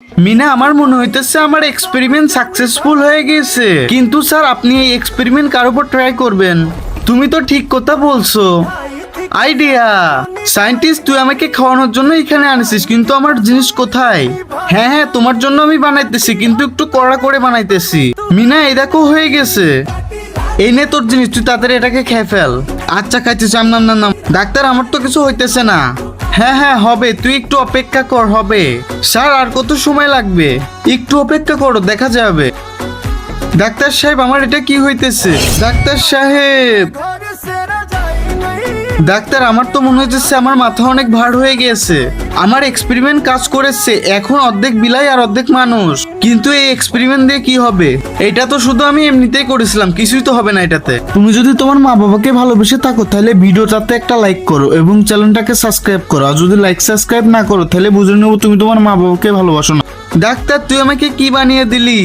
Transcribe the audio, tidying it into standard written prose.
মিনা, আমার মনে হইতেছে আমার এক্সপেরিমেন্ট সাকসেসফুল হয়ে গেছে। কিন্তু স্যার, আপনি এই এক্সপেরিমেন্ট কার উপর ট্রাই করবেন? তুমি তো ঠিক কথা বলছো। আইডিয়া সায়েন্টিস্ট, তুই আমাকে খাওয়ানোর জন্য এখানে আনিছিস, কিন্তু আমার জিনিস কোথায়? হ্যাঁ হ্যাঁ, তোমার জন্য আমি বানাইতেছি, কিন্তু একটু কড়া করে বানাইতেছি। মিনা, এই দেখো হয়ে গেছে। এই নে তোর জিনিস, তুই তাড়াতাড়ি এটাকে খেয়ে ফেল। আচ্ছা খাইছিস? নাম। ডাক্তার, আমার তো কিছু হইতেছে না। হ্যাঁ হ্যাঁ হবে, তুই একটু অপেক্ষা কর, হবে। স্যার, আর কত সময় লাগবে? একটু অপেক্ষা করো, দেখা যাবে। ডাক্তার সাহেব, আমার এটা কি হইতেছে? ডাক্তার সাহেব, ডাক্তার, আমার তো মনে হচ্ছে আমার মাথা অনেক ভার হয়ে গেছে। আমার এক্সপেরিমেন্ট কাজ করেছে, এখন অর্ধেক বিলাই আর অর্ধেক মানুষ। কিন্তু এই এক্সপেরিমেন্ট দিয়ে কি হবে? এটা তো শুধু আমি এমনিতেই করেছিলাম, কিছুই তো হবে না এটাতে। তুমি যদি তোমার মা বাবাকে ভালোবেসে থাকো তাহলে ভিডিওটাতে একটা লাইক করো এবং চ্যানেলটাকে সাবস্ক্রাইব করো। আর যদি লাইক সাবস্ক্রাইব না করো তাহলে বুঝে নেবো তুমি তোমার মা বাবাকে ভালোবাসো না। ডাক্তার, তুই আমাকে কি বানিয়ে দিলি?